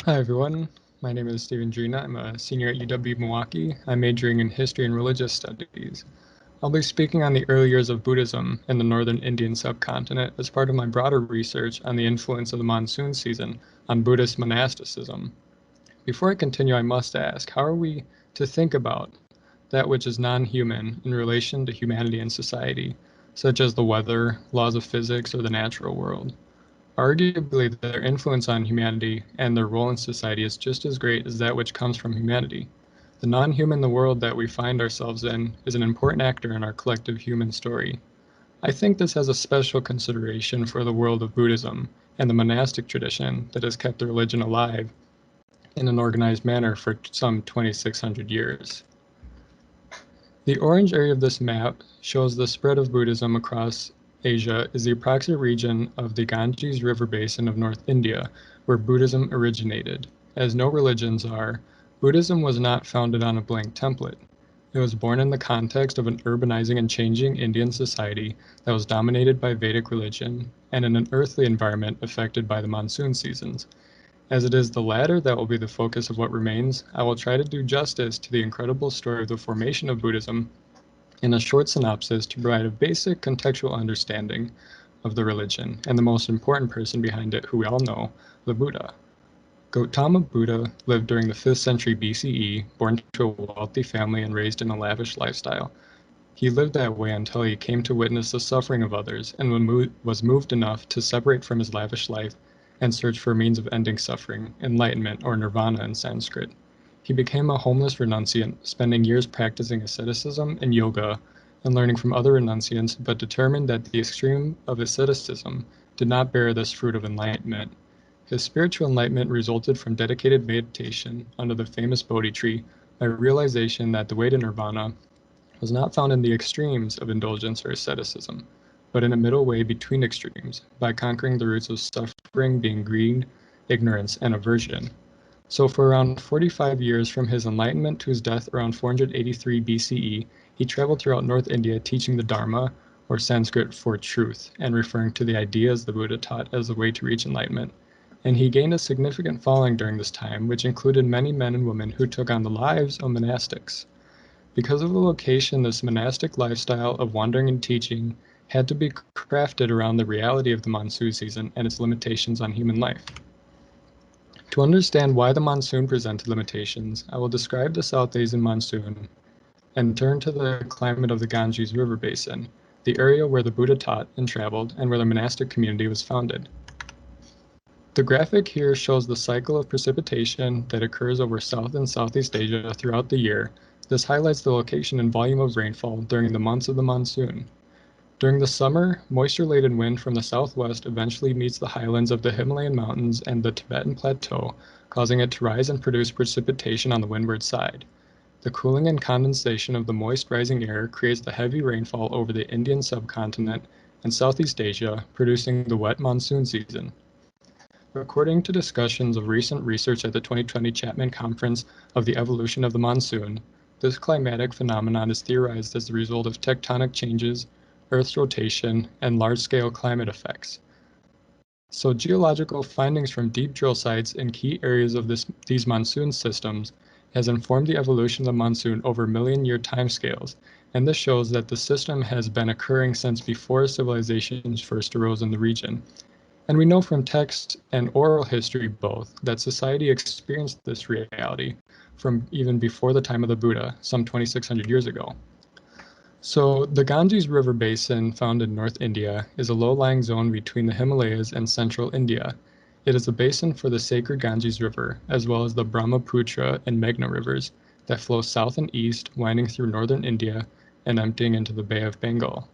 Hi everyone, my name is Drena. I'm a senior at UW-Milwaukee. I'm majoring in history and religious studies. I'll be speaking on the early years of Buddhism in the northern Indian subcontinent as part of my broader research on the influence of the monsoon season on Buddhist monasticism. Before I continue, I must ask, how are we to think about that which is non-human in relation to humanity and society, such as the weather, laws of physics, or the natural world? Arguably, their influence on humanity and their role in society is just as great as that which comes from humanity. The non-human the world that we find ourselves in is an important actor in our collective human story. I think this has a special consideration for the world of Buddhism and the monastic tradition that has kept the religion alive in an organized manner for some 2,600 years. The orange area of this map shows the spread of Buddhism across Asia is the approximate region of the Ganges River basin of North India, where Buddhism originated. As no religions are, Buddhism was not founded on a blank template. It was born in the context of an urbanizing and changing Indian society that was dominated by Vedic religion and in an earthly environment affected by the monsoon seasons. As it is the latter that will be the focus of what remains, I will try to do justice to the incredible story of the formation of Buddhism in a short synopsis to provide a basic contextual understanding of the religion and the most important person behind it, who we all know, the Buddha. Gautama Buddha lived during the 5th century BCE, born to a wealthy family and raised in a lavish lifestyle. He lived that way until he came to witness the suffering of others and was moved enough to separate from his lavish life and search for a means of ending suffering, enlightenment, or nirvana in Sanskrit. He became a homeless renunciant, spending years practicing asceticism and yoga and learning from other renunciants, but determined that the extreme of asceticism did not bear this fruit of enlightenment. His spiritual enlightenment resulted from dedicated meditation under the famous Bodhi tree by realization that the way to nirvana was not found in the extremes of indulgence or asceticism, but in a middle way between extremes, by conquering the roots of suffering being greed, ignorance, and aversion. So for around 45 years from his enlightenment to his death around 483 BCE, he traveled throughout North India teaching the Dharma, or Sanskrit for truth, and referring to the ideas the Buddha taught as the way to reach enlightenment. And he gained a significant following during this time, which included many men and women who took on the lives of monastics. Because of the location, this monastic lifestyle of wandering and teaching had to be crafted around the reality of the monsoon season and its limitations on human life. To understand why the monsoon presented limitations, I will describe the South Asian monsoon and turn to the climate of the Ganges River Basin, the area where the Buddha taught and traveled and where the monastic community was founded. The graphic here shows the cycle of precipitation that occurs over South and Southeast Asia throughout the year. This highlights the location and volume of rainfall during the months of the monsoon. During the summer, moisture-laden wind from the southwest eventually meets the highlands of the Himalayan mountains and the Tibetan Plateau, causing it to rise and produce precipitation on the windward side. The cooling and condensation of the moist rising air creates the heavy rainfall over the Indian subcontinent and Southeast Asia, producing the wet monsoon season. According to discussions of recent research at the 2020 Chapman Conference of the Evolution of the Monsoon, this climatic phenomenon is theorized as the result of tectonic changes, Earth's rotation, and large-scale climate effects. So geological findings from deep drill sites in key areas of these monsoon systems has informed the evolution of the monsoon over million-year timescales, and this shows that the system has been occurring since before civilizations first arose in the region. And we know from text and oral history both that society experienced this reality from even before the time of the Buddha, some 2,600 years ago. So the Ganges River Basin, found in North India, is a low-lying zone between the Himalayas and central India. It is a basin for the sacred Ganges River, as well as the Brahmaputra and Meghna rivers that flow south and east, winding through northern India and emptying into the Bay of Bengal.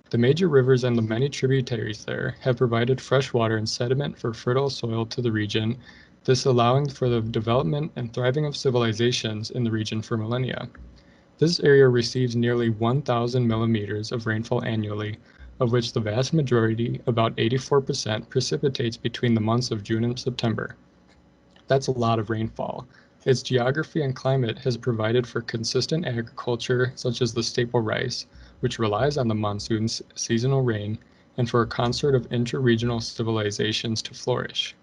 The major rivers and the many tributaries there have provided fresh water and sediment for fertile soil to the region, this allowing for the development and thriving of civilizations in the region for millennia. This area receives nearly 1,000 millimeters of rainfall annually, of which the vast majority, about 84%, precipitates between the months of June and September. That's a lot of rainfall. Its geography and climate has provided for consistent agriculture such as the staple rice, which relies on the monsoon's seasonal rain, and for a concert of inter-regional civilizations to flourish.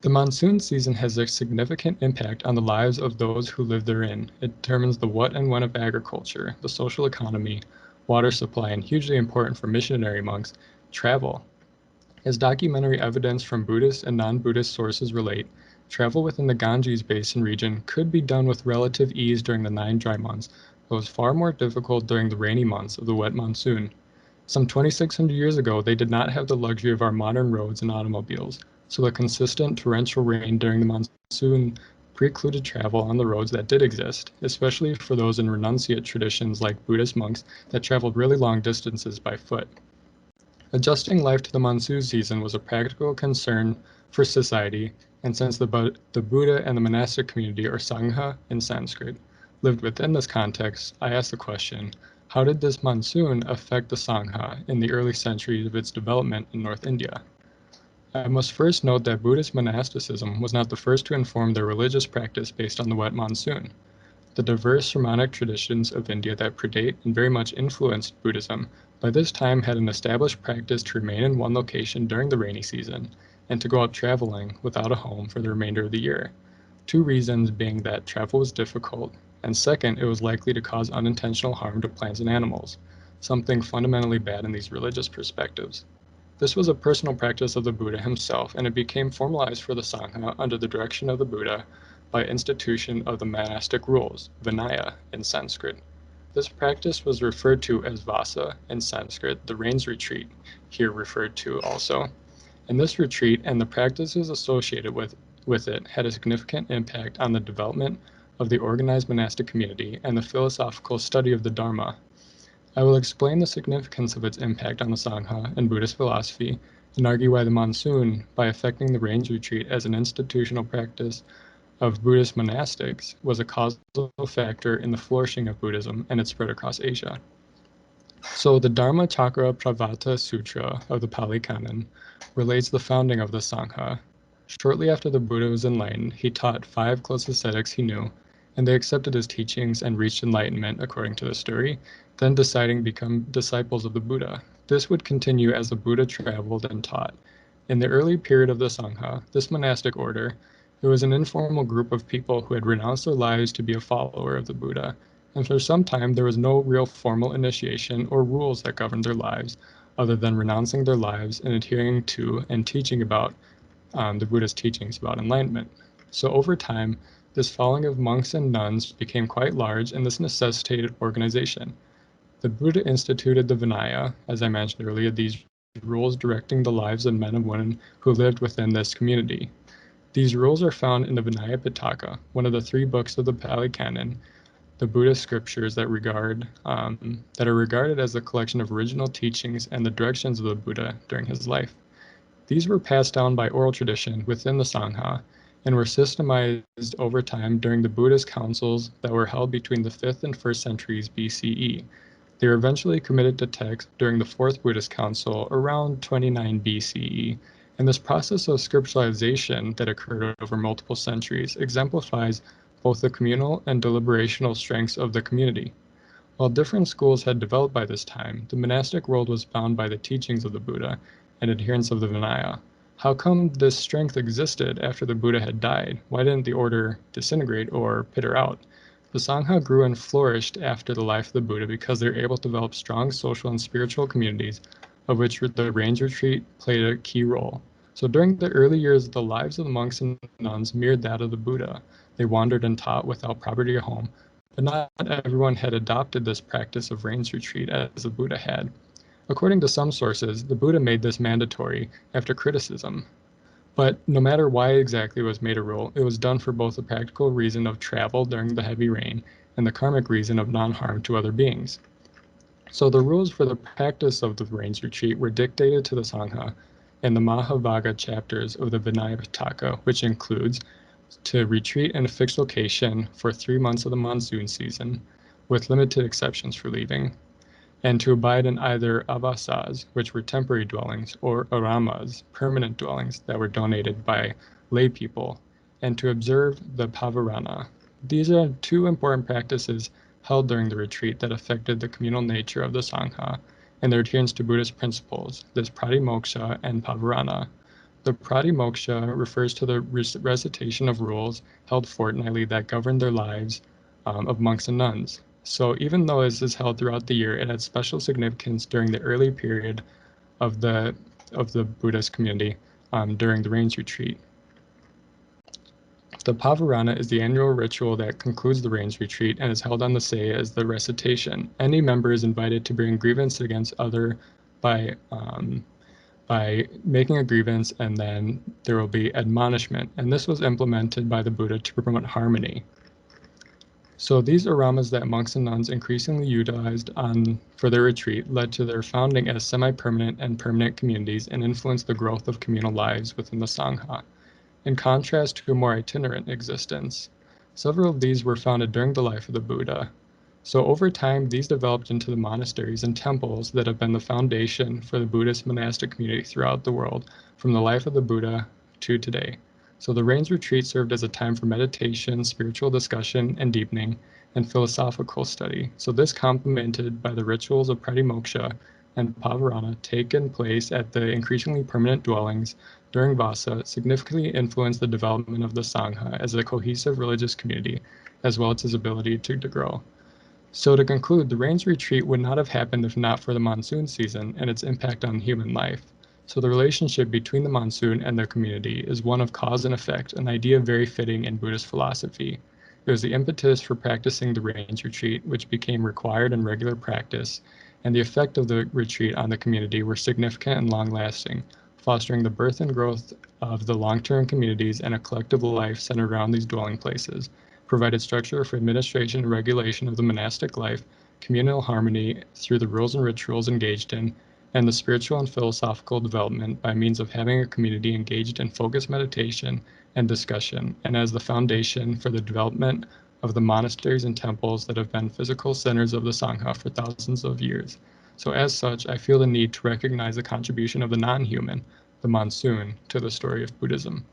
The monsoon season has a significant impact on the lives of those who live therein. It determines the what and when of agriculture, the social economy, water supply, and hugely important for missionary monks, travel. As documentary evidence from Buddhist and non-Buddhist sources relate, travel within the Ganges Basin region could be done with relative ease during the 9 dry months, but was far more difficult during the rainy months of the wet monsoon. Some 2,600 years ago, they did not have the luxury of our modern roads and automobiles, so the consistent torrential rain during the monsoon precluded travel on the roads that did exist, especially for those in renunciate traditions like Buddhist monks that traveled really long distances by foot. Adjusting life to the monsoon season was a practical concern for society, and since the Buddha and the monastic community, or Sangha in Sanskrit, lived within this context, I asked the question, how did this monsoon affect the Sangha in the early centuries of its development in North India? I must first note that Buddhist monasticism was not the first to inform their religious practice based on the wet monsoon. The diverse Shamanic traditions of India that predate and very much influenced Buddhism by this time had an established practice to remain in one location during the rainy season and to go out traveling without a home for the remainder of the year. Two reasons being that travel was difficult, and second, it was likely to cause unintentional harm to plants and animals, something fundamentally bad in these religious perspectives. This was a personal practice of the Buddha himself, and it became formalized for the Sangha under the direction of the Buddha by institution of the monastic rules, Vinaya in Sanskrit. This practice was referred to as Vasa in Sanskrit, the rains retreat, here referred to also. And this retreat and the practices associated with it had a significant impact on the development of the organized monastic community and the philosophical study of the Dharma. I will explain the significance of its impact on the Sangha and Buddhist philosophy, and argue why the monsoon, by affecting the rains retreat as an institutional practice of Buddhist monastics, was a causal factor in the flourishing of Buddhism and its spread across Asia. So the Dharma Chakra Pravata Sutra of the Pali Canon relates the founding of the Sangha. Shortly after the Buddha was enlightened, he taught 5 close ascetics he knew, and they accepted his teachings and reached enlightenment, according to the story, then deciding to become disciples of the Buddha. This would continue as the Buddha traveled and taught. In the early period of the Sangha, this monastic order, it was an informal group of people who had renounced their lives to be a follower of the Buddha, and for some time there was no real formal initiation or rules that governed their lives, other than renouncing their lives and adhering to and teaching about the Buddha's teachings about enlightenment. So over time, this following of monks and nuns became quite large, and this necessitated organization. The Buddha instituted the Vinaya, as I mentioned earlier, these rules directing the lives of men and women who lived within this community. These rules are found in the Vinaya Pitaka, one of the 3 books of the Pali Canon, the Buddhist scriptures that are regarded as a collection of original teachings and the directions of the Buddha during his life. These were passed down by oral tradition within the Sangha and were systemized over time during the Buddhist councils that were held between the 5th and 1st centuries BCE. They were eventually committed to text during the 4th Buddhist Council around 29 BCE, and this process of scripturalization that occurred over multiple centuries exemplifies both the communal and deliberational strengths of the community. While different schools had developed by this time, the monastic world was bound by the teachings of the Buddha and adherents of the Vinaya. How come this strength existed after the Buddha had died? Why didn't the order disintegrate or peter out? The Sangha grew and flourished after the life of the Buddha because they were able to develop strong social and spiritual communities, of which the rains retreat played a key role. So during the early years, the lives of the monks and nuns mirrored that of the Buddha. They wandered and taught without property or home, but not everyone had adopted this practice of rains retreat as the Buddha had. According to some sources, the Buddha made this mandatory after criticism. But no matter why exactly it was made a rule, it was done for both the practical reason of travel during the heavy rain and the karmic reason of non-harm to other beings. So the rules for the practice of the rains retreat were dictated to the Sangha in the Mahavagga chapters of the Vinaya Pitaka, which includes to retreat in a fixed location for 3 months of the monsoon season, with limited exceptions for leaving, and to abide in either avasas, which were temporary dwellings, or aramas, permanent dwellings that were donated by lay people, and to observe the pavarana. These are 2 important practices held during the retreat that affected the communal nature of the Sangha and their adherence to Buddhist principles, this pratimoksha and pavarana. The pratimoksha refers to the recitation of rules held fortnightly that govern their lives of monks and nuns. So even though this is held throughout the year, it had special significance during the early period of the Buddhist community during the rains retreat. The Pavarana is the annual ritual that concludes the rains retreat and is held on the say as the recitation. Any member is invited to bring grievance against other by making a grievance, and then there will be admonishment. And this was implemented by the Buddha to promote harmony. So these aramas that monks and nuns increasingly utilized for their retreat led to their founding as semi-permanent and permanent communities and influenced the growth of communal lives within the Sangha, in contrast to a more itinerant existence. Several of these were founded during the life of the Buddha. So over time, these developed into the monasteries and temples that have been the foundation for the Buddhist monastic community throughout the world, from the life of the Buddha to today. So the rains retreat served as a time for meditation, spiritual discussion and deepening, and philosophical study. So this complemented by the rituals of pratimoksha and pavarana taken place at the increasingly permanent dwellings during Vasa significantly influenced the development of the Sangha as a cohesive religious community, as well as its ability to grow. So to conclude, the rains retreat would not have happened if not for the monsoon season and its impact on human life. So the relationship between the monsoon and the community is one of cause and effect, an idea very fitting in Buddhist philosophy. It was the impetus for practicing the rains retreat, which became required and regular practice, and the effect of the retreat on the community were significant and long-lasting, fostering the birth and growth of the long-term communities and a collective life centered around these dwelling places, provided structure for administration and regulation of the monastic life, communal harmony through the rules and rituals engaged in, and the spiritual and philosophical development by means of having a community engaged in focused meditation and discussion, and as the foundation for the development of the monasteries and temples that have been physical centers of the Sangha for thousands of years. So as such, I feel the need to recognize the contribution of the non-human, the monsoon, to the story of Buddhism.